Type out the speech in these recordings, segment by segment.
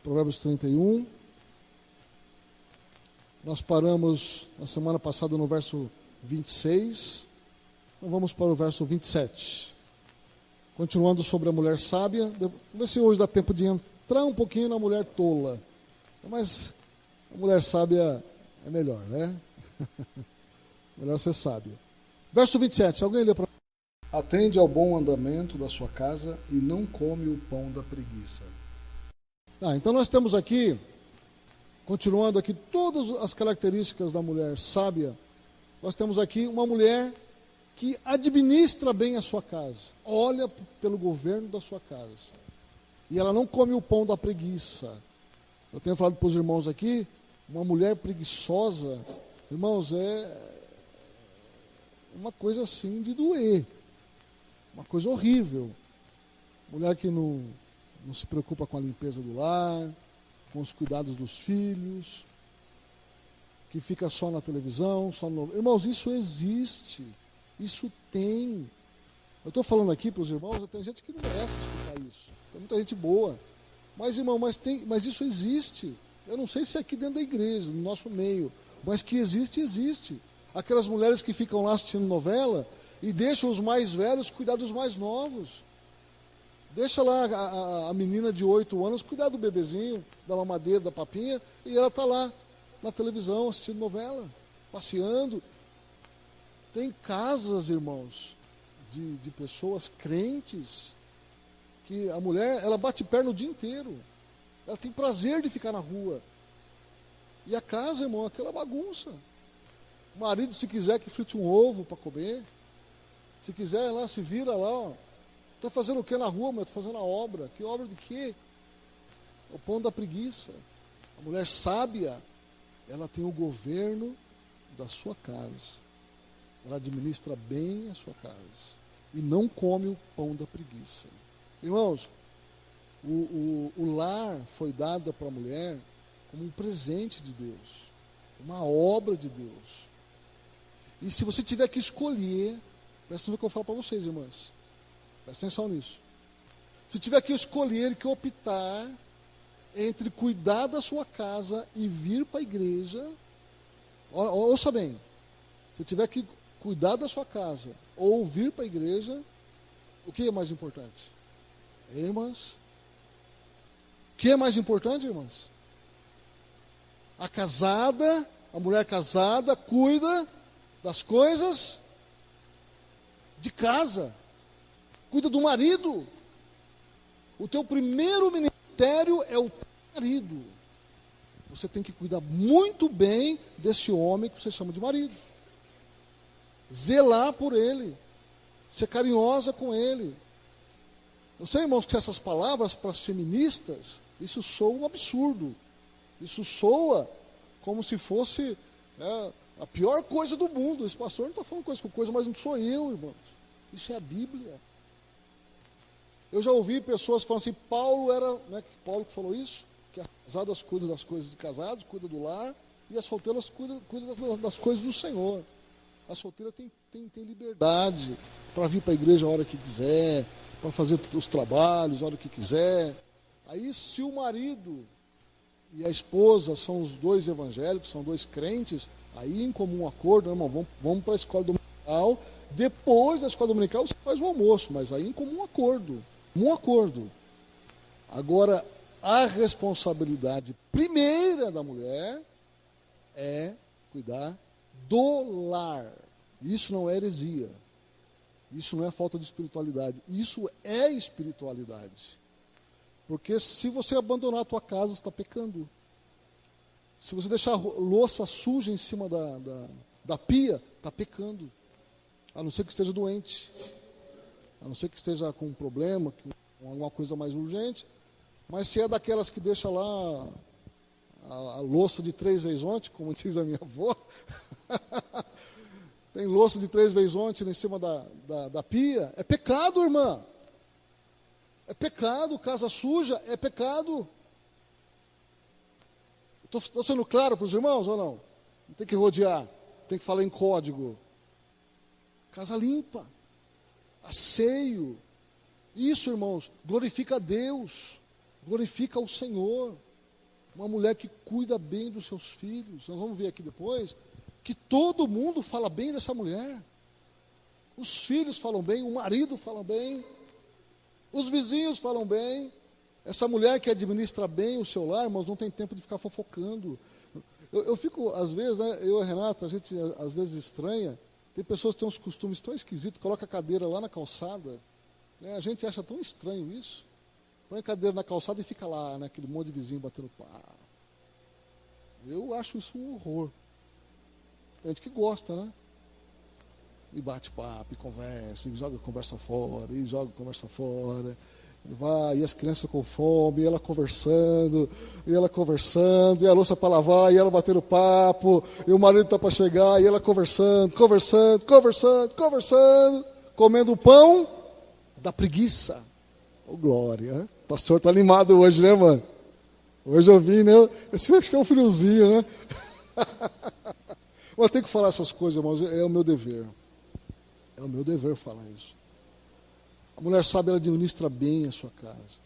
Provérbios 31. Nós paramos na semana passada no verso 26. Então vamos para o verso 27. Continuando sobre a mulher sábia. Vamos ver se hoje dá tempo de entrar um pouquinho na mulher tola. Mas a mulher sábia é melhor, né? Melhor ser sábio. Verso 27, alguém lê para mim? Atende ao bom andamento da sua casa e não come o pão da preguiça. Então nós temos aqui, continuando aqui todas as características da mulher sábia, nós temos aqui uma mulher que administra bem a sua casa, olha pelo governo da sua casa. E ela não come o pão da preguiça. Eu tenho falado para os irmãos aqui, uma mulher preguiçosa, irmãos, é uma coisa assim de doer. Uma coisa horrível. Mulher que não se preocupa com a limpeza do lar, com os cuidados dos filhos, que fica só na televisão, só no... Irmãos, isso existe. Isso tem. Eu estou falando aqui para os irmãos, tem gente que não merece escutar isso. Tem muita gente boa. Mas, irmão, mas isso existe. Eu não sei se é aqui dentro da igreja, no nosso meio, mas que existe, existe. Aquelas mulheres que ficam lá assistindo novela e deixam os mais velhos cuidar dos mais novos. Deixa lá a menina de 8 anos cuidar do bebezinho, da mamadeira, da papinha, e ela está lá na televisão assistindo novela, passeando. Tem casas, irmãos, de pessoas crentes, que a mulher, ela bate perna o dia inteiro. Ela tem prazer de ficar na rua. E a casa, irmão, é aquela bagunça. O marido, se quiser que frite um ovo para comer, se quiser lá, se vira lá, está fazendo o que na rua, mas estou fazendo a obra. Que obra de quê? O pão da preguiça. A mulher sábia, ela tem o governo da sua casa. Ela administra bem a sua casa. E não come o pão da preguiça. Irmãos, o lar foi dado para a mulher como um presente de Deus. Uma obra de Deus. E se você tiver que escolher, presta atenção no que eu falo para vocês, irmãs. Presta atenção nisso. Se tiver que escolher, que optar entre cuidar da sua casa e vir para a igreja, ouça bem. Se tiver que cuidar da sua casa ou vir para a igreja, o que é mais importante? Irmãs? O que é mais importante, irmãs? A mulher casada cuida das coisas de casa, cuida do marido. O teu primeiro ministério é o teu marido. Você tem que cuidar muito bem desse homem que você chama de marido. Zelar por ele, ser carinhosa com ele. Eu sei, irmãos, que essas palavras para as feministas, isso soa um absurdo. Isso soa como se fosse a pior coisa do mundo. Esse pastor não está falando coisa, mas não sou eu, irmãos. Isso é a Bíblia. Eu já ouvi pessoas falando assim, Paulo que falou isso, que as casadas cuidam das coisas de casados, cuidam do lar, e as solteiras cuidam das coisas do Senhor. A solteira tem liberdade para vir para a igreja a hora que quiser, para fazer os trabalhos a hora que quiser. Aí, se o marido e a esposa são os dois evangélicos, são dois crentes, aí em comum acordo, irmão, vamos para a escola dominical. Depois da escola dominical você faz o almoço, mas aí em comum acordo. Um acordo. Agora, a responsabilidade primeira da mulher é cuidar do lar. Isso não é heresia. Isso não é falta de espiritualidade. Isso é espiritualidade. Porque se você abandonar a tua casa, você está pecando. Se você deixar a louça suja em cima da pia, está pecando. A não ser que esteja doente. A não ser que esteja com um problema, com alguma coisa mais urgente. Mas se é daquelas que deixa lá a louça de 3 vezes ontem, como diz a minha avó, tem louça de 3 vezes ontem em cima da pia, é pecado, irmã. É pecado, casa suja é pecado. Estou sendo claro para os irmãos ou não? Não tem que rodear, tem que falar em código. Casa limpa, asseio. Isso, irmãos, glorifica a Deus, glorifica o Senhor. uma mulher que cuida bem dos seus filhos. Nós vamos ver aqui depois que todo mundo fala bem dessa mulher. Os filhos falam bem, o marido fala bem, os vizinhos falam bem. Essa mulher que administra bem o seu lar, mas não tem tempo de ficar fofocando. Eu fico, às vezes, né, eu e a Renata, a gente às vezes estranha. Tem pessoas que têm uns costumes tão esquisitos, coloca a cadeira lá na calçada. Né, a gente acha tão estranho isso. Põe a cadeira na calçada e fica lá, né, aquele monte de vizinho batendo papo. Eu acho isso um horror. Tem gente que gosta, né? E bate papo, e conversa, e joga conversa fora, e joga conversa fora. E vai, e as crianças com fome, e ela conversando, e a louça para lavar, e ela batendo papo, e o marido está para chegar, e ela conversando, comendo o pão da preguiça. Ô, glória, né? O pastor está animado hoje, né, mano? Hoje eu vim, né? Esse acho que é um friozinho, né? Mas tem que falar essas coisas, irmãos, é o meu dever. É o meu dever falar isso. A mulher sábia, ela administra bem a sua casa.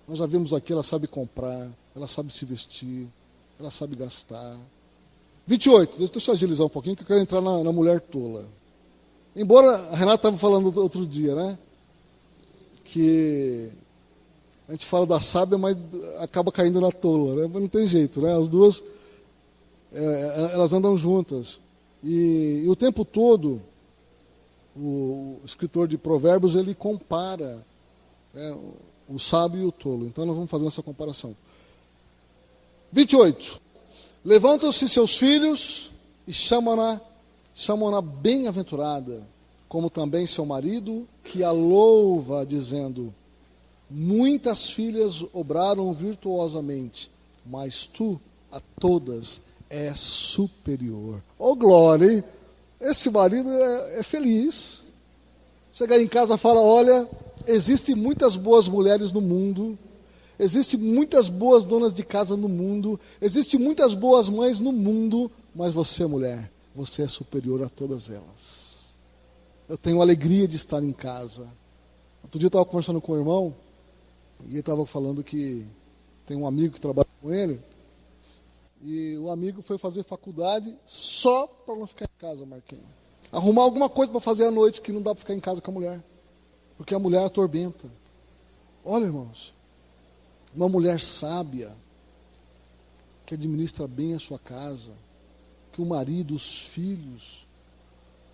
Nós já vimos aqui, ela sabe comprar, ela sabe se vestir, ela sabe gastar. 28, deixa eu agilizar um pouquinho, que eu quero entrar na mulher tola. Embora a Renata estava falando outro dia, né? Que a gente fala da sábia, mas acaba caindo na tola, né? Mas não tem jeito, né? As duas, elas andam juntas. E o tempo todo, o escritor de Provérbios, ele compara, né, o sábio e o tolo. Então nós vamos fazer essa comparação. 28. Levantam-se seus filhos e chamam-na bem-aventurada, como também seu marido, que a louva, dizendo: muitas filhas obraram virtuosamente, mas tu a todas és superior. Oh, glória, hein? Esse marido é feliz. Chegar em casa e fala: olha, existem muitas boas mulheres no mundo, existem muitas boas donas de casa no mundo, existem muitas boas mães no mundo, mas você, mulher, você é superior a todas elas. Eu tenho alegria de estar em casa. Outro dia eu estava conversando com o irmão, e ele estava falando que tem um amigo que trabalha com ele, e o amigo foi fazer faculdade só para não ficar em casa, Marquinhos. Arrumar alguma coisa para fazer à noite, que não dá para ficar em casa com a mulher. Porque a mulher atormenta. Olha, irmãos, uma mulher sábia, que administra bem a sua casa, que o marido, os filhos,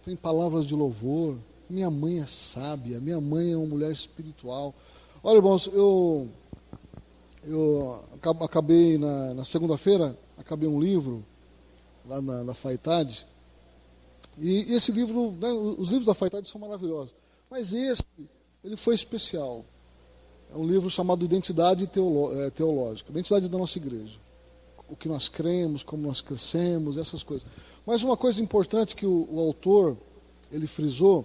tem palavras de louvor. Minha mãe é sábia, minha mãe é uma mulher espiritual. Olha, irmãos, eu acabei na segunda-feira, acabei um livro lá na Faetade, e esse livro, né, os livros da Faetade são maravilhosos, mas esse, ele foi especial. É um livro chamado Identidade Teológica, Identidade da nossa igreja. O que nós cremos, como nós crescemos, essas coisas. Mas uma coisa importante que o autor, ele frisou,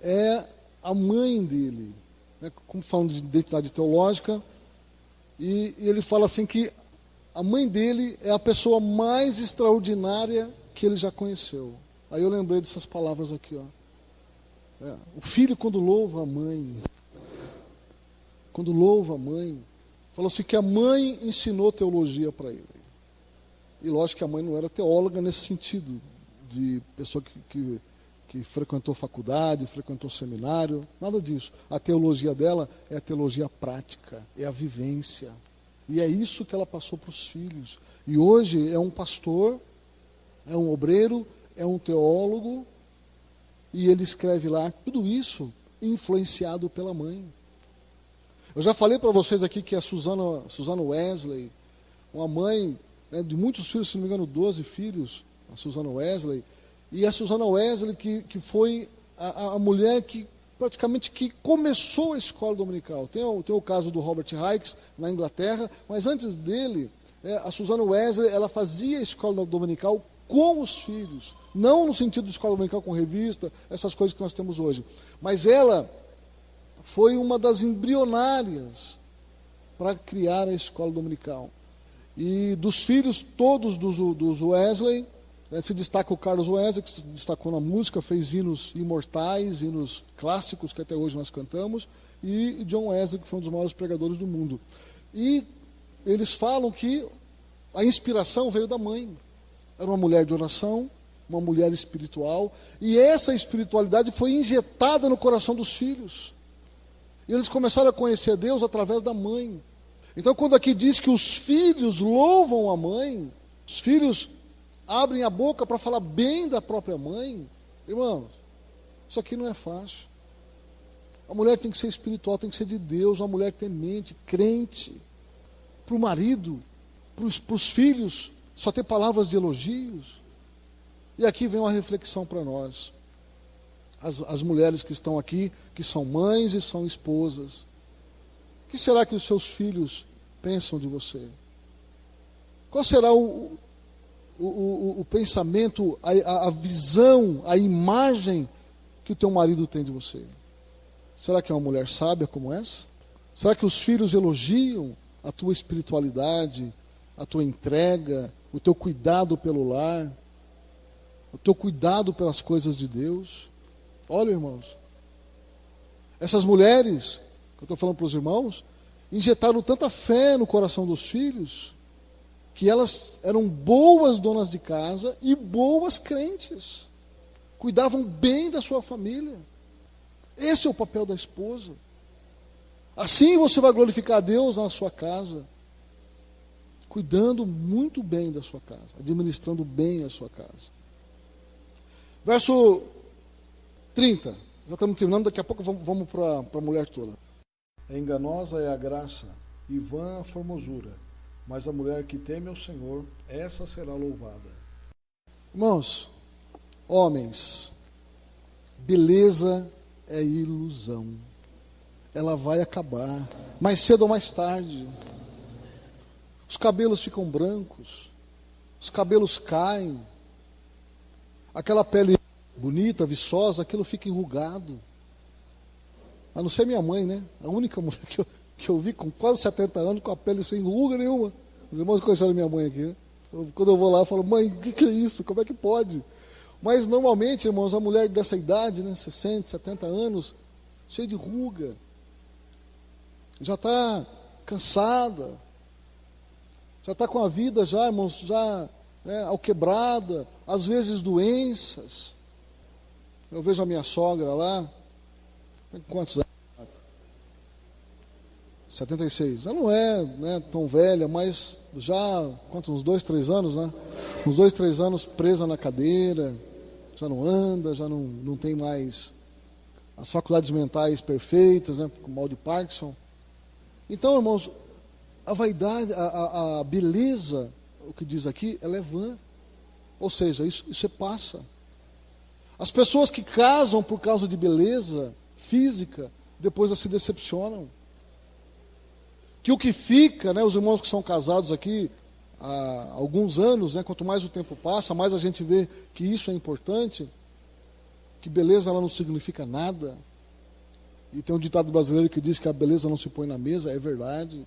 é a mãe dele, né, como falando de identidade teológica, e ele fala assim que a mãe dele é a pessoa mais extraordinária que ele já conheceu. Aí eu lembrei dessas palavras aqui, ó. O filho, quando louva a mãe, falou assim que a mãe ensinou teologia para ele. E lógico que a mãe não era teóloga nesse sentido, de pessoa que frequentou faculdade, frequentou seminário, nada disso. A teologia dela é a teologia prática, é a vivência. E é isso que ela passou para os filhos. E hoje é um pastor, é um obreiro, é um teólogo, e ele escreve lá, tudo isso influenciado pela mãe. Eu já falei para vocês aqui que a Susana Wesley, uma mãe, né, de muitos filhos, se não me engano, 12 filhos, a Susana Wesley, e a Susana Wesley, que foi a mulher que praticamente que começou a escola dominical. Tem o caso do Robert Hicks, na Inglaterra, mas antes dele, a Susana Wesley, ela fazia a escola dominical com os filhos. Não no sentido de escola dominical com revista, essas coisas que nós temos hoje. Mas ela foi uma das embrionárias para criar a escola dominical. E dos filhos todos dos Wesley, se destaca o Carlos Wesley, que se destacou na música, fez hinos imortais, hinos clássicos que até hoje nós cantamos, e John Wesley, que foi um dos maiores pregadores do mundo. E eles falam que a inspiração veio da mãe. Era uma mulher de oração, uma mulher espiritual, e essa espiritualidade foi injetada no coração dos filhos. E eles começaram a conhecer Deus através da mãe. Então, quando aqui diz que os filhos louvam a mãe, os filhos abrem a boca para falar bem da própria mãe, irmãos, isso aqui não é fácil. A mulher tem que ser espiritual, tem que ser de Deus, uma mulher temente, crente. Para o marido, para os filhos, só ter palavras de elogios. E aqui vem uma reflexão para nós. As mulheres que estão aqui, que são mães e são esposas. O que será que os seus filhos pensam de você? Qual será o pensamento, a visão, a imagem que o teu marido tem de você? Será que é uma mulher sábia como essa? Será que os filhos elogiam a tua espiritualidade, a tua entrega, o teu cuidado pelo lar, o teu cuidado pelas coisas de Deus? Olha, irmãos, essas mulheres, que eu estou falando para os irmãos, injetaram tanta fé no coração dos filhos, que elas eram boas donas de casa e boas crentes. Cuidavam bem da sua família. Esse é o papel da esposa. Assim você vai glorificar a Deus na sua casa, cuidando muito bem da sua casa, administrando bem a sua casa. Verso 30, já estamos terminando, daqui a pouco vamos para a mulher tola. Enganosa é a graça e vã a formosura, mas a mulher que teme ao Senhor, essa será louvada. Irmãos, homens, beleza é ilusão. Ela vai acabar, mais cedo ou mais tarde. Os cabelos ficam brancos, os cabelos caem, aquela pele bonita, viçosa, aquilo fica enrugado. A não ser minha mãe, né? A única mulher que eu vi com quase 70 anos, com a pele sem ruga nenhuma. Os irmãos conheceram minha mãe aqui, né? Quando eu vou lá, eu falo, mãe, o que é isso? Como é que pode? Mas normalmente, irmãos, a mulher dessa idade, né, 60, 70 anos, cheia de ruga, já está cansada, já está com a vida já, irmãos, já alquebrada, às vezes doenças. Eu vejo a minha sogra lá, quantos anos? 76. Ela não é, né, tão velha, mas já, uns 2, 3 anos, né? Uns 2, 3 anos presa na cadeira, já não anda, já não tem mais as faculdades mentais perfeitas, né, com mal de Parkinson. Então, irmãos, a vaidade, a beleza, o que diz aqui, ela é vã. Ou seja, isso passa. As pessoas que casam por causa de beleza física, depois elas se decepcionam. Que o que fica, né, os irmãos que são casados aqui há alguns anos, né, quanto mais o tempo passa, mais a gente vê que isso é importante, que beleza ela não significa nada. E tem um ditado brasileiro que diz que a beleza não se põe na mesa, é verdade.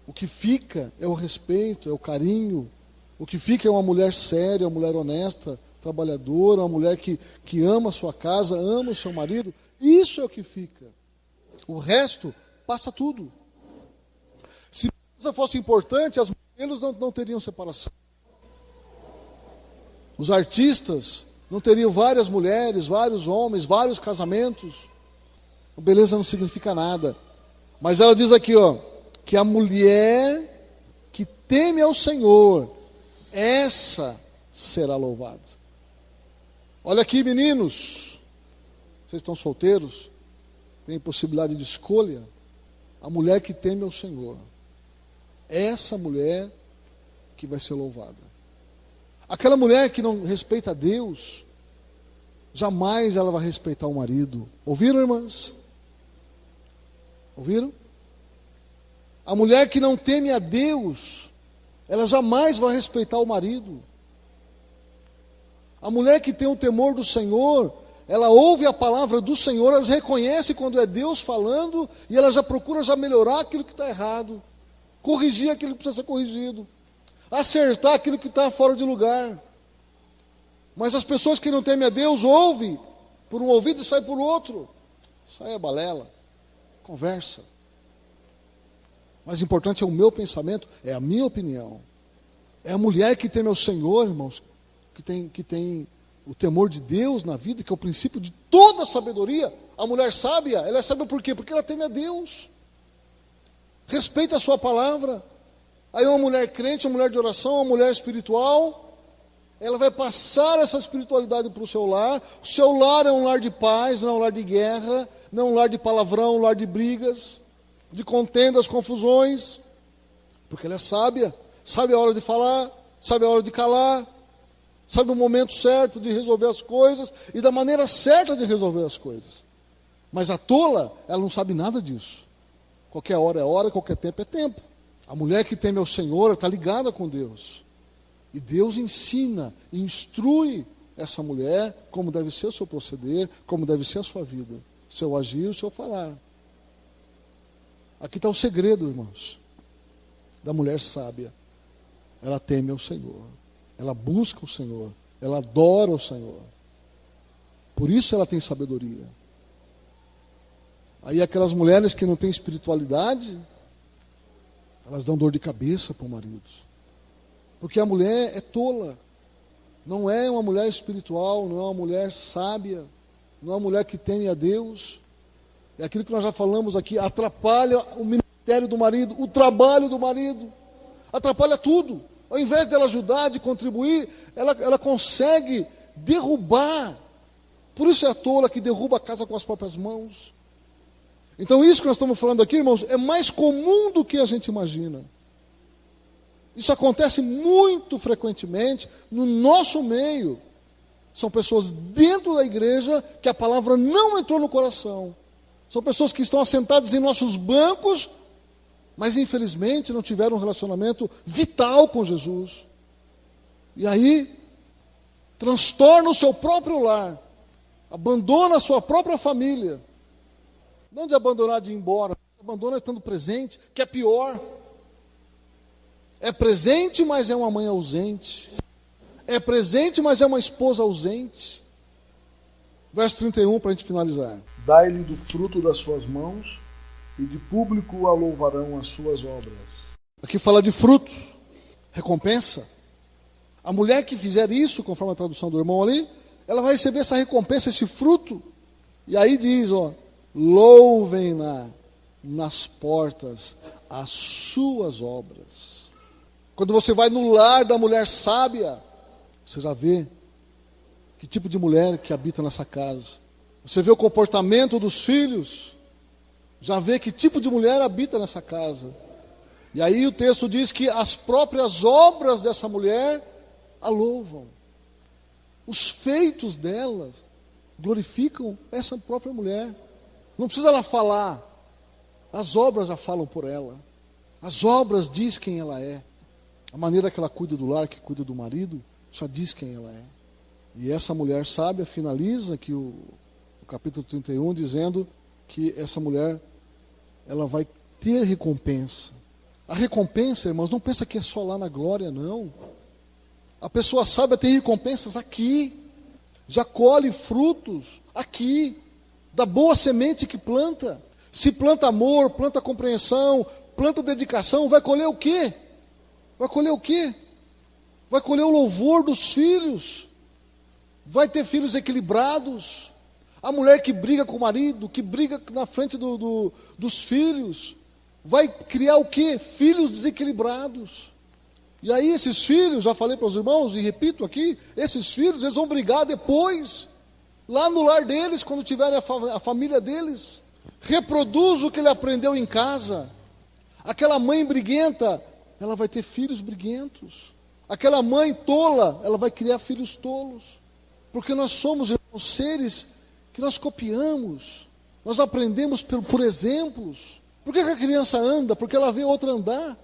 O que fica é o respeito, é o carinho. O que fica é uma mulher séria, uma mulher honesta, trabalhadora, uma mulher que ama a sua casa, ama o seu marido. Isso é o que fica. O resto passa tudo. Se isso fosse importante, as modelos não teriam separação. Os artistas não teriam várias mulheres, vários homens, vários casamentos. A beleza não significa nada. Mas ela diz aqui, ó, que a mulher que teme ao Senhor, essa será louvada. Olha aqui, meninos, vocês estão solteiros, têm possibilidade de escolha. A mulher que teme ao Senhor, essa mulher que vai ser louvada. Aquela mulher que não respeita a Deus, jamais ela vai respeitar o marido. Ouviram, irmãs? Ouviram? A mulher que não teme a Deus, ela jamais vai respeitar o marido. A mulher que tem o temor do Senhor, ela ouve a palavra do Senhor, ela reconhece quando é Deus falando, e ela já procura melhorar aquilo que está errado, corrigir aquilo que precisa ser corrigido, acertar aquilo que está fora de lugar. Mas as pessoas que não temem a Deus, ouvem por um ouvido e sai por outro. Sai a balela, conversa. Mais importante é o meu pensamento, é a minha opinião. É a mulher que teme ao Senhor, irmãos, que tem o temor de Deus na vida, que é o princípio de toda a sabedoria. A mulher sábia, ela é sábia por quê? Porque ela teme a Deus. Respeita a sua palavra. Aí uma mulher crente, uma mulher de oração, uma mulher espiritual, ela vai passar essa espiritualidade para o seu lar. O seu lar é um lar de paz, não é um lar de guerra, não é um lar de palavrão, um lar de brigas, de contendas, confusões. Porque ela é sábia, sabe a hora de falar, sabe a hora de calar, sabe o momento certo de resolver as coisas e da maneira certa de resolver as coisas. Mas a tola, ela não sabe nada disso. Qualquer hora é hora, qualquer tempo é tempo. A mulher que teme ao Senhor está ligada com Deus. E Deus ensina, instrui essa mulher como deve ser o seu proceder, como deve ser a sua vida, o seu agir, o seu falar. Aqui está o segredo, irmãos, da mulher sábia. Ela teme ao Senhor, ela busca o Senhor, ela adora o Senhor. Por isso ela tem sabedoria. Aí aquelas mulheres que não têm espiritualidade, elas dão dor de cabeça para o marido. Porque a mulher é tola. Não é uma mulher espiritual, não é uma mulher sábia, não é uma mulher que teme a Deus. É aquilo que nós já falamos aqui, atrapalha o ministério do marido, o trabalho do marido. Atrapalha tudo. Ao invés dela ajudar, de contribuir, ela consegue derrubar. Por isso é a tola que derruba a casa com as próprias mãos. Então isso que nós estamos falando aqui, irmãos, é mais comum do que a gente imagina. Isso acontece muito frequentemente no nosso meio. São pessoas dentro da igreja que a palavra não entrou no coração. São pessoas que estão assentadas em nossos bancos, mas infelizmente não tiveram um relacionamento vital com Jesus. E aí, transtorna o seu próprio lar, abandona a sua própria família. Não de abandonar de ir embora, abandona estando presente, que é pior. É presente, mas é uma mãe ausente. É presente, mas é uma esposa ausente. Verso 31, para a gente finalizar. Dai-lhe do fruto das suas mãos, e de público a louvarão as suas obras. Aqui fala de fruto, recompensa. A mulher que fizer isso, conforme a tradução do irmão ali, ela vai receber essa recompensa, esse fruto. E aí diz, louvem-na nas portas as suas obras. Quando você vai no lar da mulher sábia, você já vê que tipo de mulher que habita nessa casa. Você vê o comportamento dos filhos, já vê que tipo de mulher habita nessa casa. E aí o texto diz que as próprias obras dessa mulher a louvam. Os feitos delas glorificam essa própria mulher. Não precisa ela falar, as obras já falam por ela. As obras diz quem ela é. A maneira que ela cuida do lar, que cuida do marido, já diz quem ela é. E essa mulher sábia finaliza aqui o capítulo 31 dizendo que essa mulher, ela vai ter recompensa. A recompensa, irmãos, não pensa que é só lá na glória, não. A pessoa sábia tem recompensas aqui. Já colhe frutos aqui. Da boa semente que planta. Se planta amor, planta compreensão, planta dedicação, vai colher o quê? Vai colher o quê? Vai colher o louvor dos filhos. Vai ter filhos equilibrados. A mulher que briga com o marido, que briga na frente dos filhos, vai criar o quê? Filhos desequilibrados. E aí esses filhos, já falei para os irmãos e repito aqui, esses filhos, eles vão brigar depois, lá no lar deles, quando tiverem a família deles. Reproduz o que ele aprendeu em casa. Aquela mãe briguenta, ela vai ter filhos briguentos. Aquela mãe tola, ela vai criar filhos tolos. Porque nós somos, irmãos, seres que nós copiamos. Nós aprendemos por exemplos. Por que a criança anda? Porque ela vê outra andar.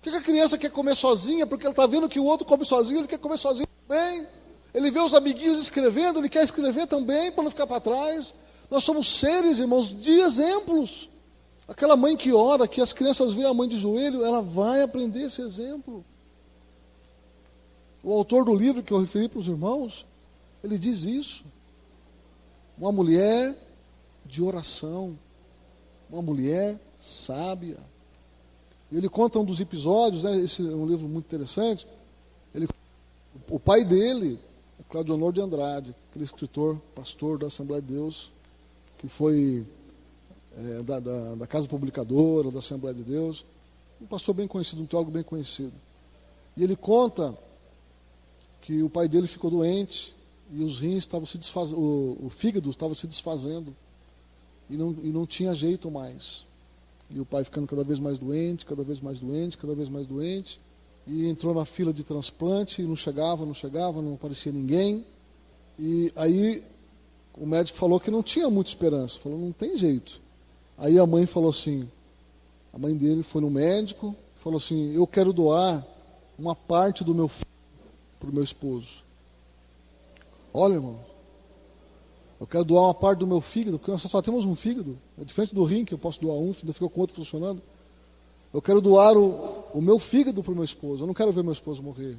Por que a criança quer comer sozinha? Porque ela está vendo que o outro come sozinho, ele quer comer sozinho também. Ele vê os amiguinhos escrevendo, ele quer escrever também, para não ficar para trás. Nós somos seres, irmãos, de exemplos. Aquela mãe que ora, que as crianças veem a mãe de joelho, ela vai aprender esse exemplo. O autor do livro que eu referi para os irmãos, ele diz isso. Uma mulher de oração, uma mulher sábia. E ele conta um dos episódios, né? Esse é um livro muito interessante. O pai dele, Cláudio Honor de Andrade, aquele escritor, pastor da Assembleia de Deus, que foi da Casa Publicadora, da Assembleia de Deus, um pastor bem conhecido, um teólogo bem conhecido. E ele conta que o pai dele ficou doente e os rins estavam se desfazendo, o fígado estava se desfazendo e não tinha jeito mais. E o pai ficando cada vez mais doente, cada vez mais doente, cada vez mais doente. E entrou na fila de transplante e não chegava, não aparecia ninguém. E aí o médico falou que não tinha muita esperança. Falou, não tem jeito. Aí a mãe falou assim, a mãe dele foi no médico, falou assim, eu quero doar uma parte do meu filho para o meu esposo. Olha, irmão, eu quero doar uma parte do meu fígado, porque nós só temos um fígado. É diferente do rim, que eu posso doar um, ainda fica com o outro funcionando. Eu quero doar o meu fígado para o meu esposo. Eu não quero ver meu esposo morrer.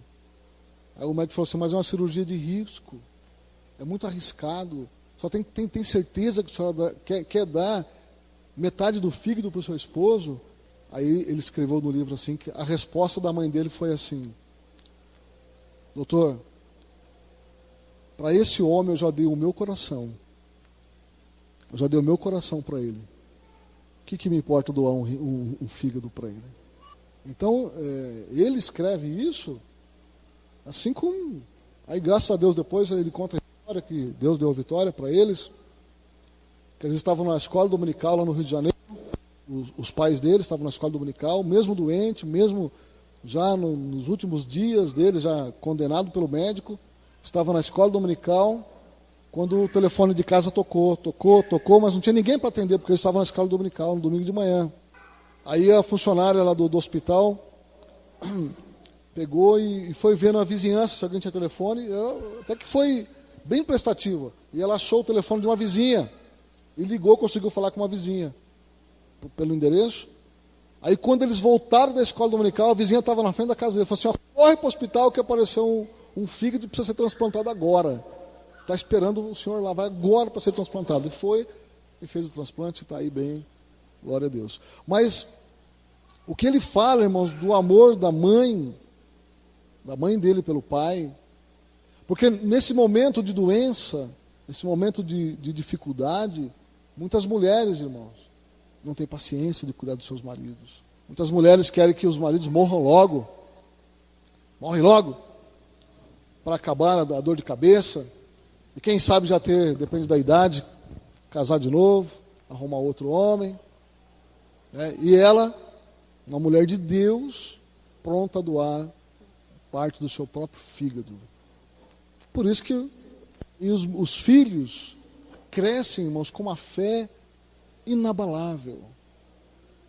Aí o médico falou assim, mas é uma cirurgia de risco. É muito arriscado. Só tem certeza que a senhora quer dar metade do fígado para o seu esposo? Aí ele escreveu no livro assim, que a resposta da mãe dele foi assim, doutor, para esse homem eu já dei o meu coração. Eu já dei o meu coração para ele. O que me importa doar um fígado para ele? Então, ele escreve isso, assim como... Aí, graças a Deus, depois ele conta a história que Deus deu a vitória para eles, que eles estavam na escola dominical lá no Rio de Janeiro, os pais deles estavam na escola dominical, mesmo doente, mesmo já nos últimos dias dele, já condenado pelo médico, estava na escola dominical, quando o telefone de casa tocou, mas não tinha ninguém para atender, porque eles estavam na escola dominical, no domingo de manhã. Aí a funcionária lá do hospital pegou e foi ver na vizinhança se alguém tinha telefone, até que foi bem prestativa. E ela achou o telefone de uma vizinha, e ligou, conseguiu falar com uma vizinha, pelo endereço. Aí quando eles voltaram da escola dominical, a vizinha estava na frente da casa dele, falou assim, corre para o hospital que apareceu um fígado e precisa ser transplantado agora. Está esperando o senhor lá, vai agora para ser transplantado. E foi, e fez o transplante, está aí bem, glória a Deus. Mas o que ele fala, irmãos, do amor da mãe dele pelo pai, porque nesse momento de doença, nesse momento de dificuldade, muitas mulheres, irmãos, não têm paciência de cuidar dos seus maridos. Muitas mulheres querem que os maridos morram logo, para acabar a dor de cabeça. E quem sabe já depende da idade, casar de novo, arrumar outro homem. E ela, uma mulher de Deus, pronta a doar parte do seu próprio fígado. Por isso que os filhos crescem, irmãos, com uma fé inabalável.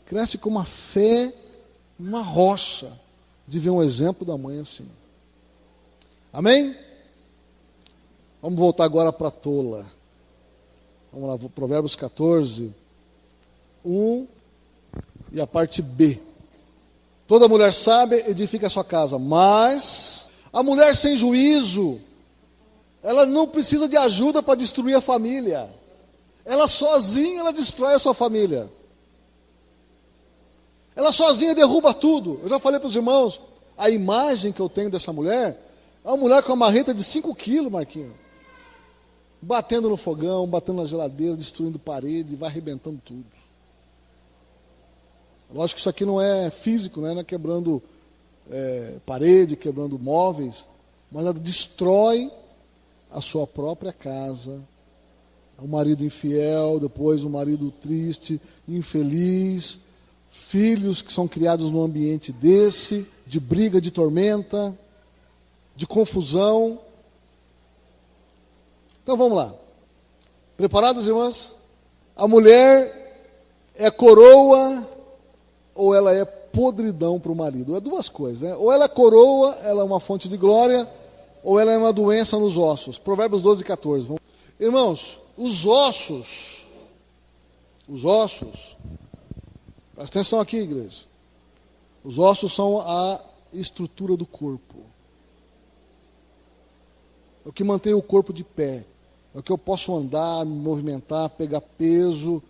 Cresce com uma fé, uma rocha, de ver um exemplo da mãe assim. Amém? Vamos voltar agora para a tola. Vamos lá, Provérbios 14, 1 e a parte B. Toda mulher sábia edifica a sua casa, mas a mulher sem juízo, ela não precisa de ajuda para destruir a família. Ela sozinha, ela destrói a sua família. Ela sozinha derruba tudo. Eu já falei para os irmãos, a imagem que eu tenho dessa mulher é uma mulher com uma marreta de 5 quilos, Marquinhos. Batendo no fogão, batendo na geladeira, destruindo parede, vai arrebentando tudo. Lógico que isso aqui não é físico, não é quebrando parede, quebrando móveis, mas ela destrói a sua própria casa. O marido infiel, depois o marido triste, infeliz, filhos que são criados num ambiente desse, de briga, de tormenta, de confusão. Então vamos lá. Preparadas, irmãs? A mulher é coroa ou ela é podridão para o marido? É duas coisas, né? Ou ela é coroa, ela é uma fonte de glória, ou ela é uma doença nos ossos. Provérbios 12, 14. Irmãos, os ossos, presta atenção aqui, igreja. Os ossos são a estrutura do corpo. É o que mantém o corpo de pé. É o que eu posso andar, me movimentar, pegar peso,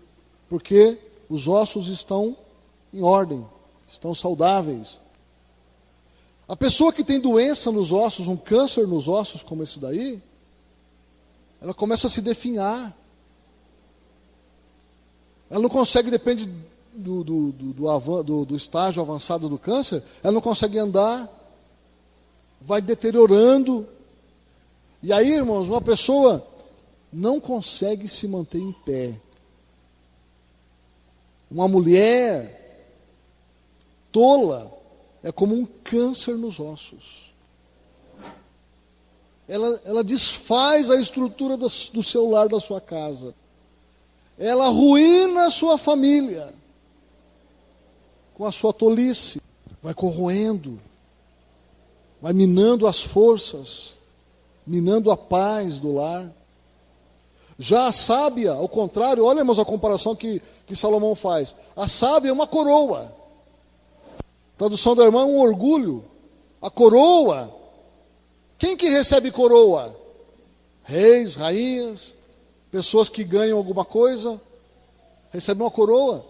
porque os ossos estão em ordem. estão saudáveis. A pessoa que tem doença nos ossos, um câncer nos ossos como esse daí, ela começa a se definhar. Ela não consegue, depende do estágio avançado do câncer, ela não consegue andar, vai deteriorando. E aí, irmãos, uma pessoa não consegue se manter em pé. Uma mulher tola é como um câncer nos ossos. Ela desfaz a estrutura do seu lar, da sua casa. Ela arruína a sua família com a sua tolice. Vai corroendo, vai minando as forças, minando a paz do lar. Já a sábia, ao contrário, olha, irmãos, a comparação que Salomão faz. A sábia é uma coroa. Tradução da irmã, um orgulho. A coroa. Quem que recebe coroa? Reis, rainhas, pessoas que ganham alguma coisa, recebem uma coroa.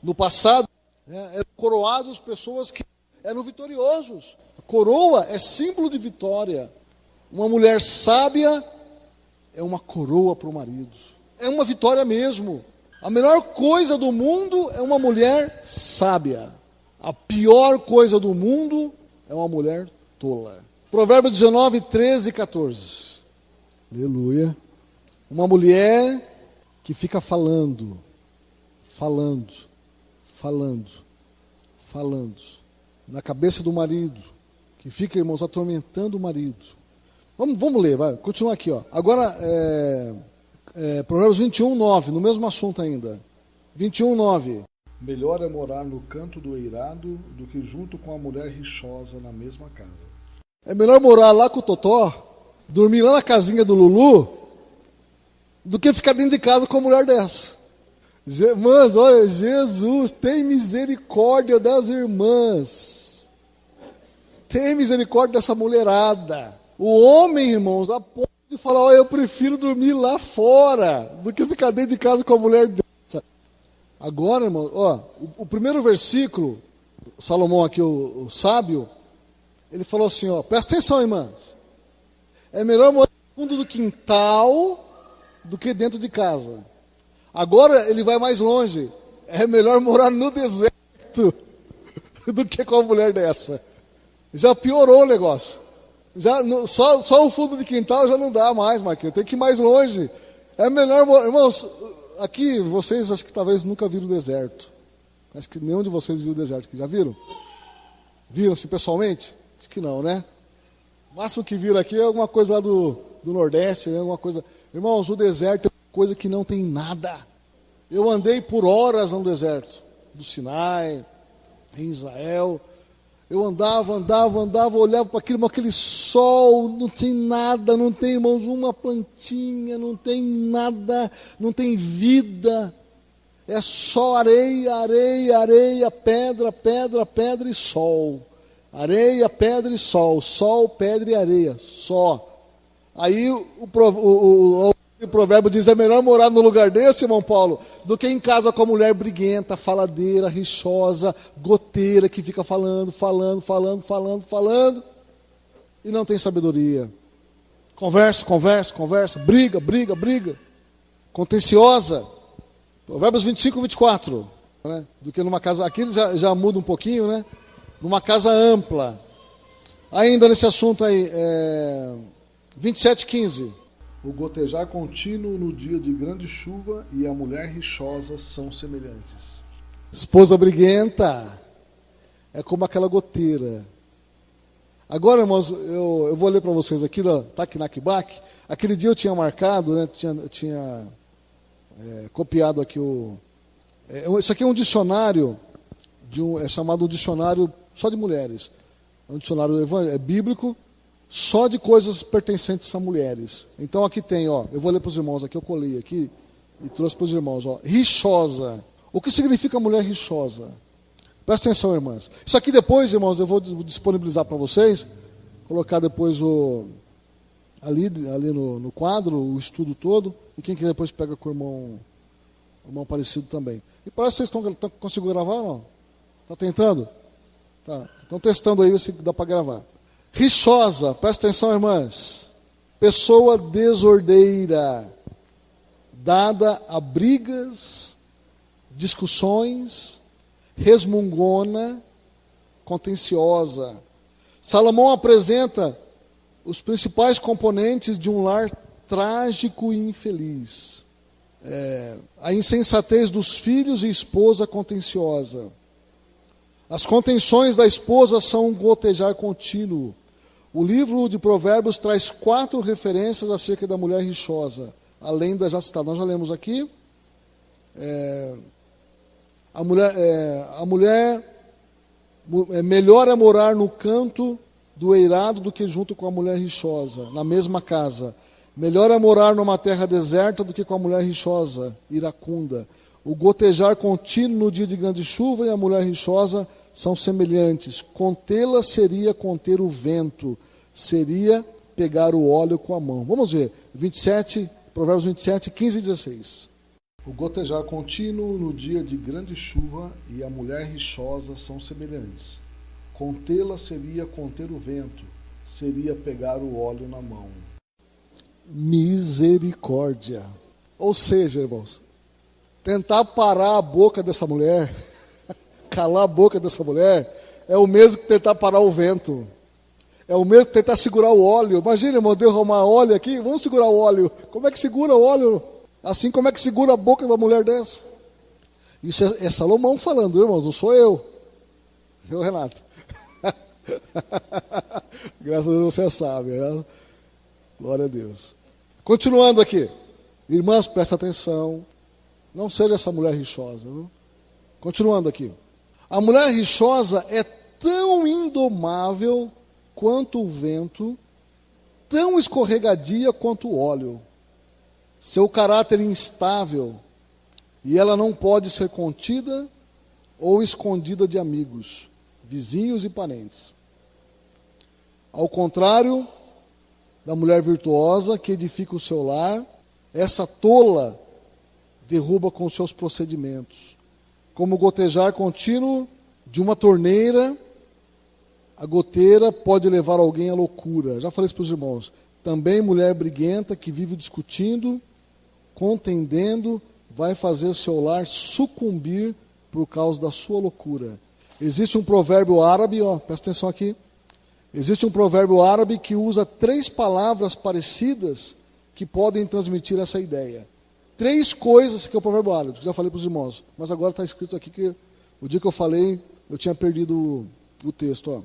No passado, eram coroados pessoas que eram vitoriosos. A coroa é símbolo de vitória. Uma mulher sábia é uma coroa para o marido. É uma vitória mesmo. A melhor coisa do mundo é uma mulher sábia. A pior coisa do mundo é uma mulher tola. Provérbios 19, 13 e 14. Aleluia. Uma mulher que fica falando, na cabeça do marido, que fica, irmãos, atormentando o marido. Vamos ler, vai, continua aqui, ó. Agora, Provérbios 21, 9, no mesmo assunto ainda. 21, 9. Melhor é morar no canto do eirado do que junto com a mulher rixosa na mesma casa. É melhor morar lá com o Totó, dormir lá na casinha do Lulu, do que ficar dentro de casa com uma mulher dessa. Irmãs, olha, Jesus, tem misericórdia das irmãs. Tem misericórdia dessa mulherada. O homem, irmãos, a ponto de falar, olha, eu prefiro dormir lá fora do que ficar dentro de casa com a mulher dessa. Agora, irmãos, ó, o primeiro versículo, Salomão aqui, o sábio, ele falou assim, ó, presta atenção, irmãs. É melhor morar no fundo do quintal do que dentro de casa. Agora ele vai mais longe. É melhor morar no deserto do que com uma mulher dessa. Já piorou o negócio. Só o fundo de quintal já não dá mais, Marquinhos. Tem que ir mais longe. É melhor, irmãos, aqui vocês acho que talvez nunca viram o deserto. Acho que nenhum de vocês viu o deserto aqui. Já viram? Viram-se pessoalmente? Acho que não, né? O máximo que viram aqui é alguma coisa lá do Nordeste, né? Alguma coisa. Irmãos, o deserto é uma coisa que não tem nada. Eu andei por horas no deserto, do Sinai, em Israel. Eu andava, olhava para aquele sol, não tem nada, não tem, irmãos, uma plantinha, não tem nada, não tem vida. É só areia, areia, areia, pedra, pedra, pedra e sol. Areia, pedra e sol, pedra e areia, só. Aí o provérbio diz, é melhor morar num lugar desse, irmão Paulo, do que em casa com a mulher briguenta, faladeira, rixosa, goteira, que fica falando, e não tem sabedoria. Conversa, briga, contenciosa. Provérbios 25, 24. Né? Do que numa casa, aqui já muda um pouquinho, né? Numa casa ampla. Ainda nesse assunto aí, 27, 15. O gotejar contínuo no dia de grande chuva e a mulher rixosa são semelhantes. Esposa briguenta é como aquela goteira. Agora, irmãos, eu vou ler para vocês aqui, tá aqui na Aquibac. Aquele dia eu tinha marcado, né, tinha copiado aqui isso aqui é um dicionário, é chamado um dicionário só de mulheres. É um dicionário bíblico, só de coisas pertencentes a mulheres. Então aqui tem, ó, eu vou ler para os irmãos aqui, eu colei aqui e trouxe para os irmãos, ó, rixosa. O que significa mulher rixosa? Presta atenção, irmãs. Isso aqui depois, irmãos, eu vou disponibilizar para vocês, colocar depois ali no quadro, o estudo todo, e quem quiser depois pega com o irmão Aparecido também. E parece que vocês estão conseguindo gravar, não? Está tentando? Tá. Estão testando aí se dá para gravar. Rixosa, presta atenção, irmãs. Pessoa desordeira, dada a brigas, discussões, resmungona, contenciosa. Salomão apresenta os principais componentes de um lar trágico e infeliz. A insensatez dos filhos e esposa contenciosa. As contenções da esposa são um gotejar contínuo. O livro de Provérbios traz 4 referências acerca da mulher rixosa, além da já citada. Nós já lemos aqui. A mulher melhor é morar no canto do eirado do que junto com a mulher rixosa, na mesma casa. Melhor é morar numa terra deserta do que com a mulher rixosa, iracunda. O gotejar contínuo no dia de grande chuva e a mulher rixosa são semelhantes. Contê-la seria conter o vento, seria pegar o óleo com a mão. Vamos ver, Provérbios 27, 15 e 16. O gotejar contínuo no dia de grande chuva e a mulher rixosa são semelhantes. Contê-la seria conter o vento, seria pegar o óleo na mão. Misericórdia. Ou seja, irmãos, tentar parar a boca dessa mulher, calar a boca dessa mulher, é o mesmo que tentar parar o vento. É o mesmo que tentar segurar o óleo. Imagina, irmão, derramar óleo aqui, vamos segurar o óleo. Como é que segura o óleo? Assim, como é que segura a boca da mulher dessa? Isso é Salomão falando, irmãos, não sou eu. Eu, Renato. Graças a Deus você sabe, né? Glória a Deus. Continuando aqui. Irmãs, presta atenção. Não seja essa mulher rixosa. Viu? Continuando aqui. A mulher rixosa é tão indomável quanto o vento, tão escorregadia quanto o óleo. Seu caráter instável, e ela não pode ser contida ou escondida de amigos, vizinhos e parentes. Ao contrário da mulher virtuosa que edifica o seu lar, essa tola derruba com seus procedimentos. Como o gotejar contínuo de uma torneira, a goteira pode levar alguém à loucura. Já falei isso para os irmãos. Também mulher briguenta que vive discutindo, contendendo, vai fazer seu lar sucumbir por causa da sua loucura. Existe um provérbio árabe, presta atenção aqui. Existe um provérbio árabe que usa 3 palavras parecidas que podem transmitir essa ideia. 3 coisas que é o provérbio árabe, já falei para os irmãos, mas agora está escrito aqui que o dia que eu falei, eu tinha perdido o texto.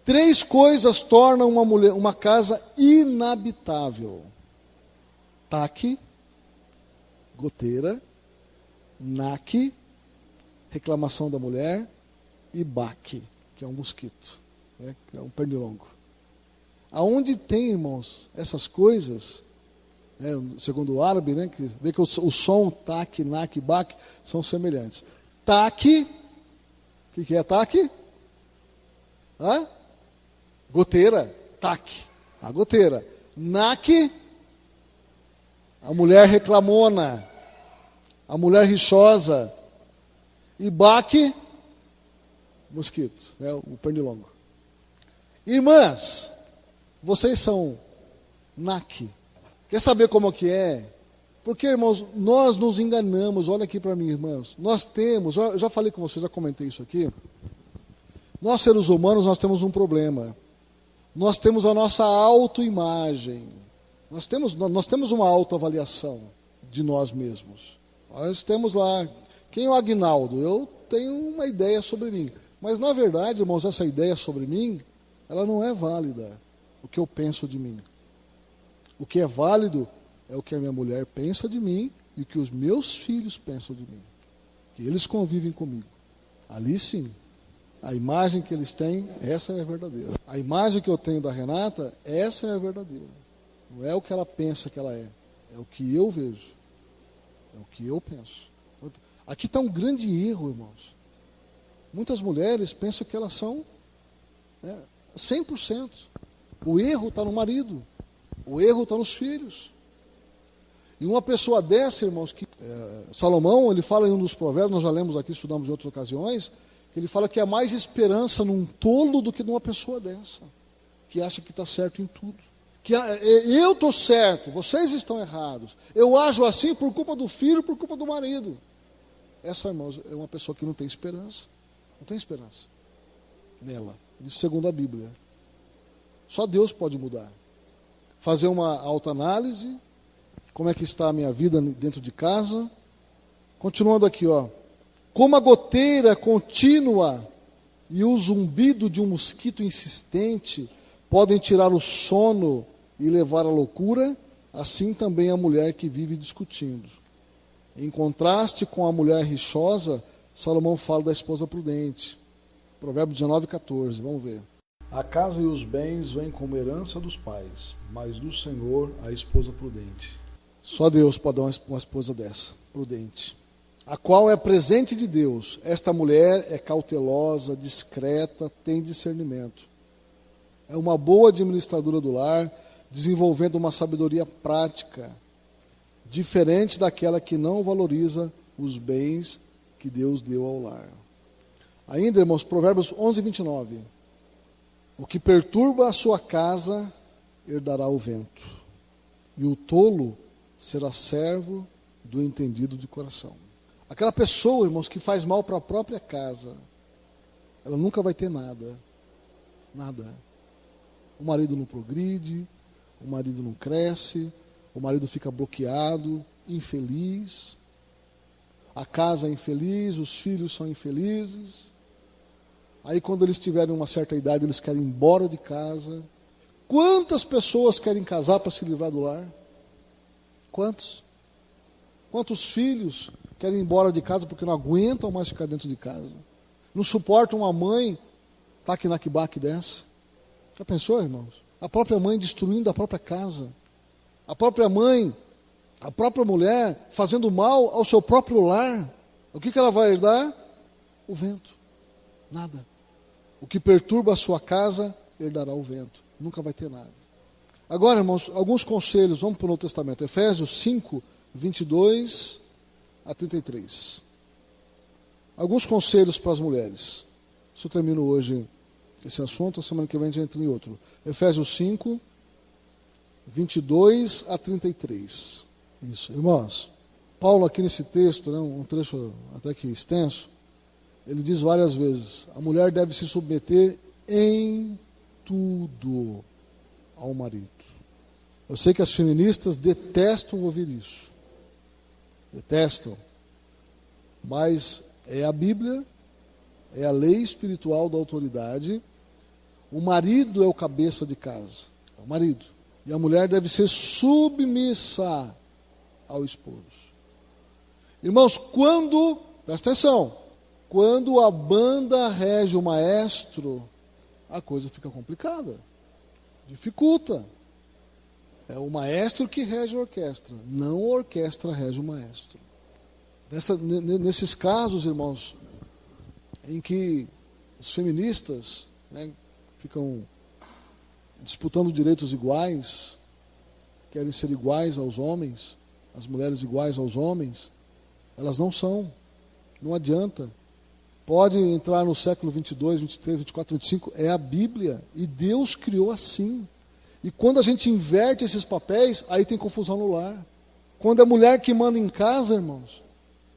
3 coisas tornam uma casa inabitável. Taque, goteira, naque, reclamação da mulher, e baque, que é um mosquito, né, que é um pernilongo. Aonde tem, irmãos, essas coisas, né, segundo o árabe, né, que vê que o som taque, naque, baque são semelhantes. Taque, o que é taque? Goteira, taque, a goteira. Naque, a mulher reclamona, a mulher rixosa. E baque, mosquito, né, o pernilongo. Irmãs, vocês são naque. Quer saber como que é? Porque, irmãos, nós nos enganamos. Olha aqui para mim, irmãos. Nós temos, eu já falei com vocês, já comentei isso aqui. Nós, seres humanos, nós temos um problema. Nós temos a nossa autoimagem. Nós temos uma autoavaliação de nós mesmos. Nós temos lá, quem é o Agnaldo? Eu tenho uma ideia sobre mim. Mas, na verdade, irmãos, essa ideia sobre mim, ela não é válida. O que eu penso de mim. O que é válido é o que a minha mulher pensa de mim e o que os meus filhos pensam de mim. Que eles convivem comigo. Ali sim. A imagem que eles têm, essa é a verdadeira. A imagem que eu tenho da Renata, essa é a verdadeira. Não é o que ela pensa que ela é. É o que eu vejo. É o que eu penso. Aqui está um grande erro, irmãos. Muitas mulheres pensam que elas são 100%. O erro está no marido. O erro está nos filhos. E uma pessoa dessa, irmãos, que Salomão, ele fala em um dos provérbios, nós já lemos aqui, estudamos em outras ocasiões, que ele fala que há mais esperança num tolo do que numa pessoa dessa, que acha que está certo em tudo. Que eu estou certo, vocês estão errados. Eu ajo assim por culpa do filho, por culpa do marido. Essa, irmãos, é uma pessoa que não tem esperança. Não tem esperança nela. Isso segundo a Bíblia. Só Deus pode mudar. Fazer uma autoanálise. Como é que está a minha vida dentro de casa? Continuando aqui, ó. Como a goteira contínua e o zumbido de um mosquito insistente podem tirar o sono e levar à loucura, assim também a mulher que vive discutindo. Em contraste com a mulher rixosa, Salomão fala da esposa prudente. Provérbios 19, 14, vamos ver. A casa e os bens vêm como herança dos pais, mas do Senhor a esposa prudente. Só Deus pode dar uma esposa dessa, prudente. A qual é presente de Deus. Esta mulher é cautelosa, discreta, tem discernimento. É uma boa administradora do lar, desenvolvendo uma sabedoria prática, diferente daquela que não valoriza os bens que Deus deu ao lar. Ainda, irmãos, Provérbios 11, 29. O que perturba a sua casa, herdará o vento, e o tolo será servo do entendido de coração. Aquela pessoa, irmãos, que faz mal para a própria casa, ela nunca vai ter nada. Nada. O marido não progride, o marido não cresce, o marido fica bloqueado, infeliz. A casa é infeliz, os filhos são infelizes. Aí quando eles tiverem uma certa idade, eles querem ir embora de casa. Quantas pessoas querem casar para se livrar do lar? Quantos? Quantos filhos querem ir embora de casa porque não aguentam mais ficar dentro de casa? Não suportam uma mãe taque-naque-baque dessa? Já pensou, irmãos? A própria mãe destruindo a própria casa. A própria mãe, a própria mulher fazendo mal ao seu próprio lar. O que ela vai herdar? O vento. Nada. O que perturba a sua casa, herdará o vento. Nunca vai ter nada. Agora, irmãos, alguns conselhos. Vamos para o Novo Testamento. Efésios 5, 22 a 33. Alguns conselhos para as mulheres. Isso eu termino hoje esse assunto, a semana que vem a gente entra em outro. Efésios 5, 22 a 33. Isso, irmãos. Paulo aqui nesse texto, né, um trecho até que extenso, ele diz várias vezes, a mulher deve se submeter em tudo ao marido. Eu sei que as feministas detestam ouvir isso. Detestam. Mas é a Bíblia, é a lei espiritual da autoridade. O marido é o cabeça de casa, é o marido. E a mulher deve ser submissa ao esposo. Irmãos, presta atenção, quando a banda rege o maestro, a coisa fica complicada, dificulta. É o maestro que rege a orquestra, não a orquestra rege o maestro. Nesses casos, irmãos, em que os feministas, né, ficam disputando direitos iguais, querem ser iguais aos homens, as mulheres iguais aos homens, elas não são, não adianta. Pode entrar no século 22, 23, 24, 25, é a Bíblia, e Deus criou assim. E quando a gente inverte esses papéis, aí tem confusão no lar. Quando é mulher que manda em casa, irmãos,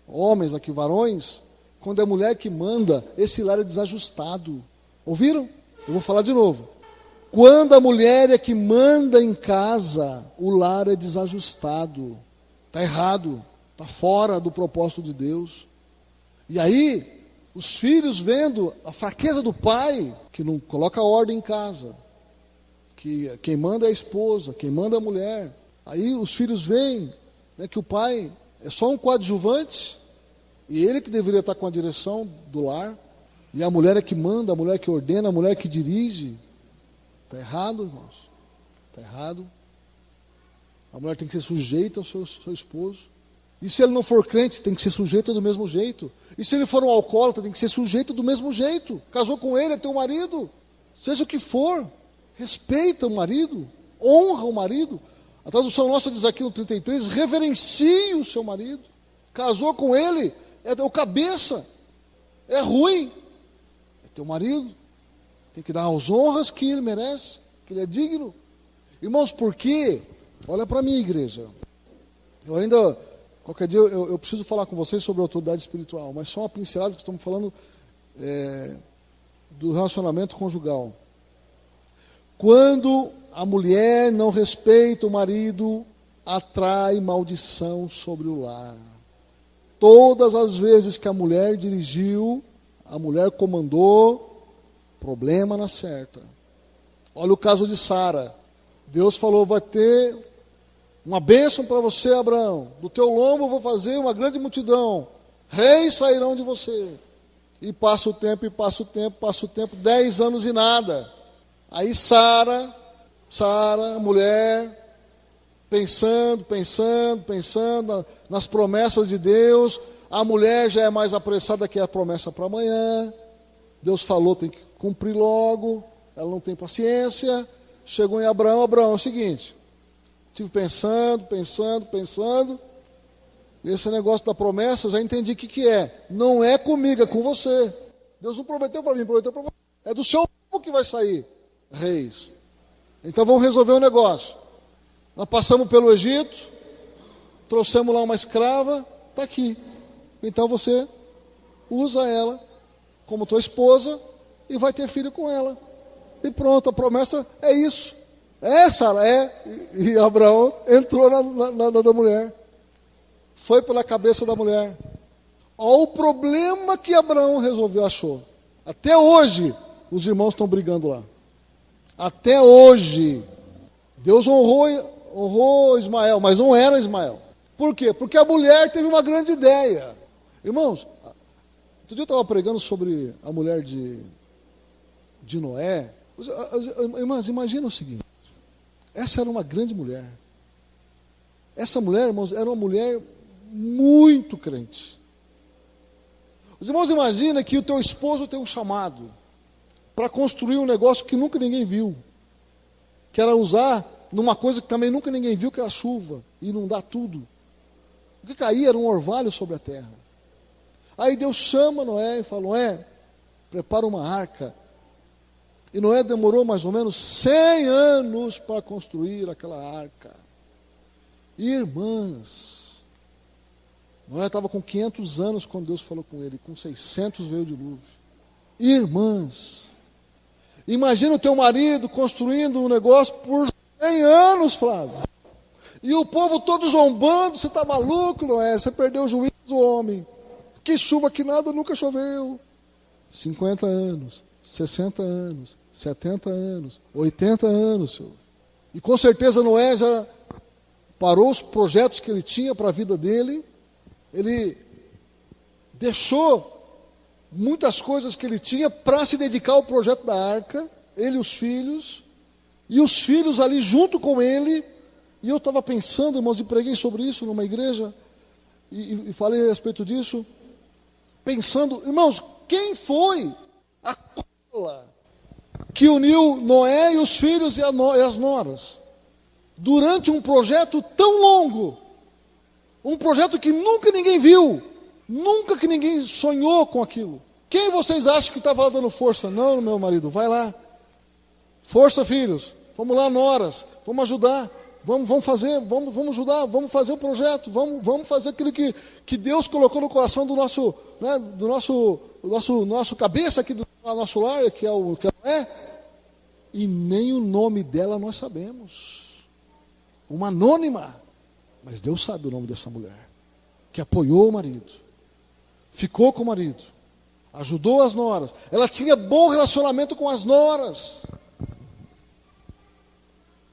homens aqui, varões, quando é mulher que manda, esse lar é desajustado. Ouviram? Eu vou falar de novo. Quando a mulher é que manda em casa, o lar é desajustado. Está errado, está fora do propósito de Deus. E aí, os filhos vendo a fraqueza do pai, que não coloca ordem em casa, que quem manda é a esposa, quem manda é a mulher. Aí os filhos veem, né, que o pai é só um coadjuvante, e ele que deveria estar com a direção do lar, e a mulher é que manda, a mulher que ordena, a mulher que dirige. Está errado, irmãos. Está errado. A mulher tem que ser sujeita ao seu esposo. E se ele não for crente, tem que ser sujeita do mesmo jeito. E se ele for um alcoólatra, tem que ser sujeita do mesmo jeito. Casou com ele, é teu marido. Seja o que for, respeita o marido, honra o marido. A tradução nossa diz aqui no 33, reverencie o seu marido. Casou com ele, é o cabeça. É ruim. É teu marido. Tem que dar as honras que ele merece, que ele é digno. Irmãos, por quê? Olha para mim, igreja. Eu ainda, qualquer dia, eu preciso falar com vocês sobre a autoridade espiritual, mas só uma pincelada que estamos falando do relacionamento conjugal. Quando a mulher não respeita o marido, atrai maldição sobre o lar. Todas as vezes que a mulher dirigiu, a mulher comandou, problema na certa. Olha o caso de Sara. Deus falou, vai ter uma bênção para você, Abraão. Do teu lombo eu vou fazer uma grande multidão. Reis sairão de você. E passa o tempo, 10 anos e nada. Aí Sara, a mulher, pensando nas promessas de Deus. A mulher já é mais apressada que a promessa para amanhã. Deus falou, tem que cumprir logo. Ela não tem paciência. Chegou em Abraão, é o seguinte, estive pensando. Esse negócio da promessa, eu já entendi o que é. Não é comigo, é com você. Deus não prometeu para mim, prometeu para você. É do seu povo que vai sair reis. Então vamos resolver o negócio. Nós passamos pelo Egito, trouxemos lá uma escrava, está aqui. Então você usa ela como tua esposa e vai ter filho com ela. E pronto, a promessa é isso. Sara, E Abraão entrou na da mulher. Foi pela cabeça da mulher. Olha o problema que Abraão achou. Até hoje, os irmãos estão brigando lá. Até hoje. Deus honrou Ismael, mas não era Ismael. Por quê? Porque a mulher teve uma grande ideia. Irmãos, outro dia eu estava pregando sobre a mulher de Noé. Irmãs, imagina o seguinte. Essa era uma grande mulher. Essa mulher, irmãos, era uma mulher muito crente. Os irmãos imaginam que o teu esposo tem um chamado para construir um negócio que nunca ninguém viu. Que era usar numa coisa que também nunca ninguém viu, que era chuva, e inundar tudo. O que caía era um orvalho sobre a terra. Aí Deus chama Noé e fala, Noé, prepara uma arca. E Noé demorou mais ou menos 100 anos para construir aquela arca. Irmãs, Noé estava com 500 anos quando Deus falou com ele, com 600 veio o dilúvio. Irmãs, imagina o teu marido construindo um negócio por 100 anos, Flávio. E o povo todo zombando, você está maluco, Noé? Você perdeu o juízo, homem. Que chuva que nada, nunca choveu. 50 anos, 60 anos, 70 anos, 80 anos, senhor. E com certeza Noé já parou os projetos que ele tinha para a vida dele. Ele deixou muitas coisas que ele tinha para se dedicar ao projeto da arca, ele e os filhos ali junto com ele. E eu estava pensando, irmãos, e preguei sobre isso numa igreja, e falei a respeito disso, pensando, irmãos, quem foi a cola que uniu Noé e os filhos e as noras, durante um projeto tão longo, um projeto que nunca ninguém viu, nunca que ninguém sonhou com aquilo. Quem vocês acham que estava lá dando força? Não, meu marido, vai lá. Força, filhos. Vamos lá, noras. Vamos ajudar. Vamos fazer, vamos ajudar. Vamos fazer o projeto. Vamos fazer aquilo que Deus colocou no coração do nosso, né, do nosso cabeça aqui, do nosso lar, que é o que é. E nem o nome dela nós sabemos. Uma anônima. Mas Deus sabe o nome dessa mulher. Que apoiou o marido. Ficou com o marido. Ajudou as noras. Ela tinha bom relacionamento com as noras.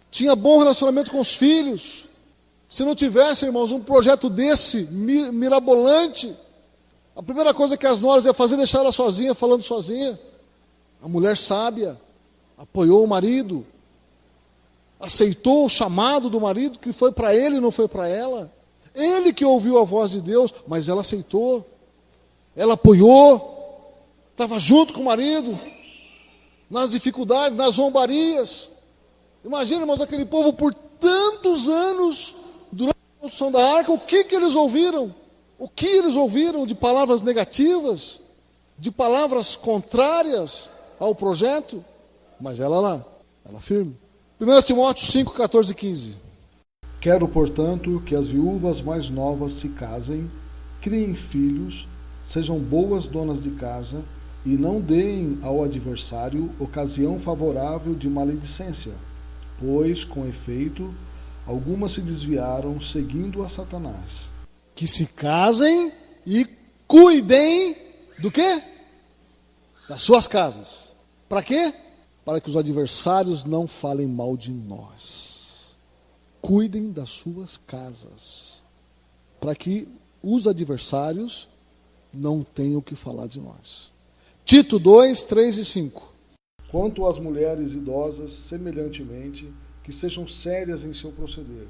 Tinha bom relacionamento com os filhos. Se não tivesse, irmãos, um projeto desse, mirabolante, a primeira coisa que as noras iam fazer é deixar ela sozinha, falando sozinha. A mulher sábia apoiou o marido, aceitou o chamado do marido, que foi para ele e não foi para ela. Ele que ouviu a voz de Deus, mas ela aceitou. Ela apoiou, estava junto com o marido, nas dificuldades, nas zombarias. Imagina, irmãos, aquele povo por tanto tantos anos, durante a construção da arca, o que eles ouviram? O que eles ouviram de palavras negativas, de palavras contrárias ao projeto? Mas ela lá, ela firme. 1 Timóteo 5, 14 e 15. Quero, portanto, que as viúvas mais novas se casem, criem filhos, sejam boas donas de casa e não deem ao adversário ocasião favorável de maledicência, pois, com efeito, algumas se desviaram seguindo a Satanás. Que se casem e cuidem do quê? Das suas casas. Para quê? Para que os adversários não falem mal de nós. Cuidem das suas casas. Para que os adversários não tenham o que falar de nós. Tito 2, 3 e 5. Quanto às mulheres idosas, semelhantemente, que sejam sérias em seu proceder,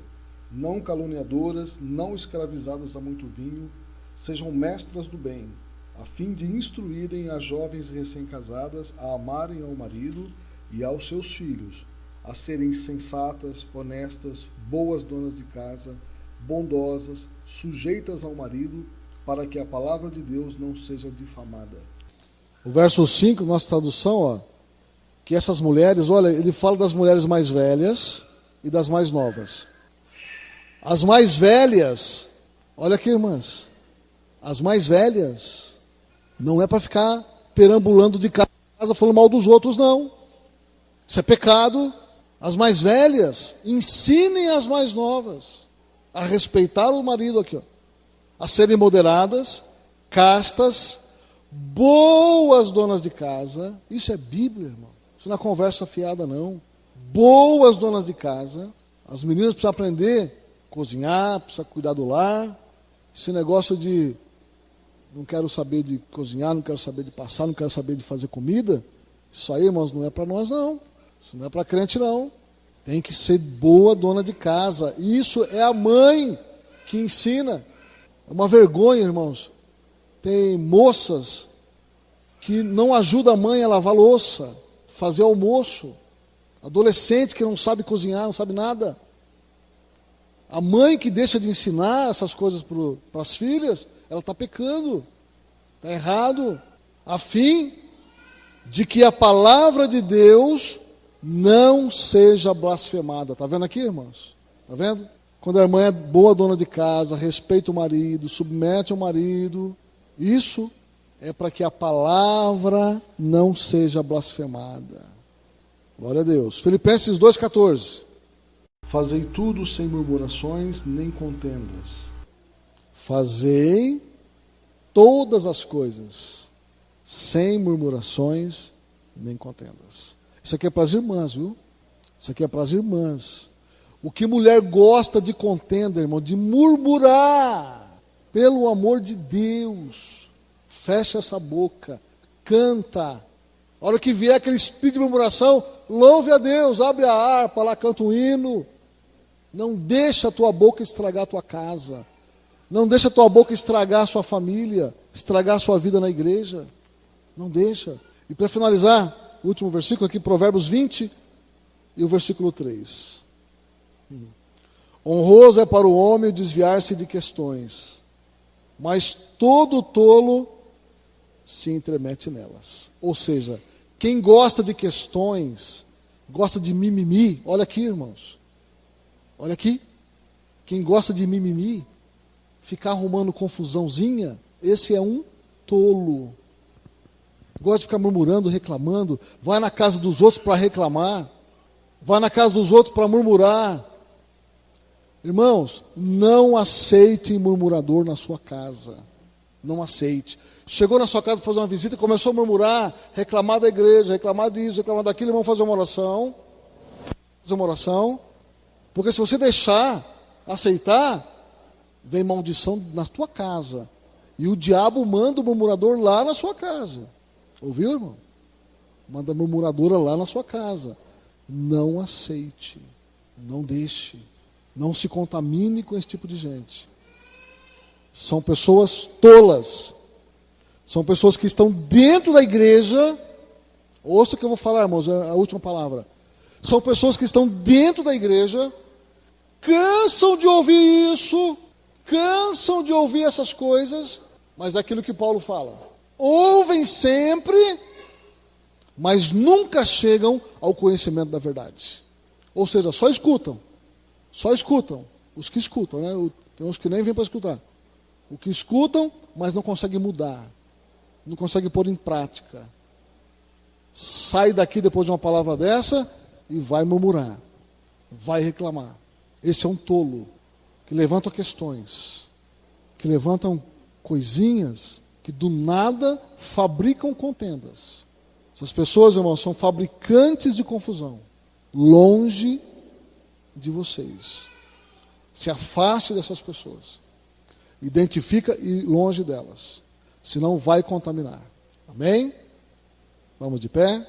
não caluniadoras, não escravizadas a muito vinho, sejam mestras do bem, a fim de instruírem as jovens recém-casadas a amarem ao marido e aos seus filhos, a serem sensatas, honestas, boas donas de casa, bondosas, sujeitas ao marido, para que a palavra de Deus não seja difamada. O verso 5, nossa tradução, ó, que essas mulheres, olha, ele fala das mulheres mais velhas e das mais novas. As mais velhas, olha aqui, irmãs, as mais velhas não é para ficar perambulando de casa falando mal dos outros, não. Isso é pecado. As mais velhas ensinem as mais novas a respeitar o marido aqui, ó, a serem moderadas, castas, boas donas de casa. Isso é Bíblia, irmão. Isso não é conversa fiada, não. Boas donas de casa. As meninas precisam aprender a cozinhar, precisam cuidar do lar. Esse negócio de não quero saber de cozinhar, não quero saber de passar, não quero saber de fazer comida. Isso aí, irmãos, não é para nós, não. Isso não é para crente, não. Tem que ser boa dona de casa. Isso é a mãe que ensina. É uma vergonha, irmãos. Tem moças que não ajudam a mãe a lavar louça, fazer almoço. Adolescente que não sabe cozinhar, não sabe nada. A mãe que deixa de ensinar essas coisas para as filhas, ela está pecando. Está errado. A fim de que a palavra de Deus não seja blasfemada. Está vendo aqui, irmãos? Está vendo? Quando a irmã é boa dona de casa, respeita o marido, submete o marido, isso é para que a palavra não seja blasfemada. Glória a Deus. Filipenses 2,14. Fazei tudo sem murmurações nem contendas. Fazei todas as coisas sem murmurações nem contendas. Isso aqui é para as irmãs, viu? Isso aqui é para as irmãs. O que mulher gosta de contenda, irmão, de murmurar, pelo amor de Deus, fecha essa boca, canta. A hora que vier aquele espírito de murmuração, louve a Deus, abre a harpa lá, canta um hino. Não deixa a tua boca estragar a tua casa. Não deixa a tua boca estragar a sua família, estragar a sua vida na igreja. Não deixa. E para finalizar, o último versículo aqui, Provérbios 20 e o versículo 3. Honroso é para o homem desviar-se de questões, mas todo tolo se intromete nelas. Ou seja, quem gosta de questões, gosta de mimimi, olha aqui, irmãos. Olha aqui. Quem gosta de mimimi, ficar arrumando confusãozinha, esse é um tolo. Gosta de ficar murmurando, reclamando, vai na casa dos outros para reclamar, vai na casa dos outros para murmurar. Irmãos, não aceite murmurador na sua casa. Não aceite. Chegou na sua casa para fazer uma visita, começou a murmurar, reclamar da igreja, reclamar disso, reclamar daquilo, vamos fazer uma oração. Fazer uma oração. Porque se você deixar, aceitar, vem maldição na tua casa. E o diabo manda o murmurador lá na sua casa. Ouviu, irmão? Manda a murmuradora lá na sua casa. Não aceite. Não deixe. Não se contamine com esse tipo de gente. São pessoas tolas. São pessoas que estão dentro da igreja. Ouça o que eu vou falar, irmãos, é a última palavra. São pessoas que estão dentro da igreja, cansam de ouvir isso, cansam de ouvir essas coisas, mas é aquilo que Paulo fala. Ouvem sempre, mas nunca chegam ao conhecimento da verdade. Ou seja, só escutam. Os que escutam, né? Tem uns que nem vêm para escutar. O que escutam, mas não conseguem mudar. Não conseguem pôr em prática. Sai daqui depois de uma palavra dessa e vai murmurar. Vai reclamar. Esse é um tolo que levanta questões, que levantam coisinhas que do nada fabricam contendas. Essas pessoas, irmãos, são fabricantes de confusão. Longe de vocês. Se afaste dessas pessoas. Identifica e longe delas. Senão vai contaminar. Amém? Vamos de pé.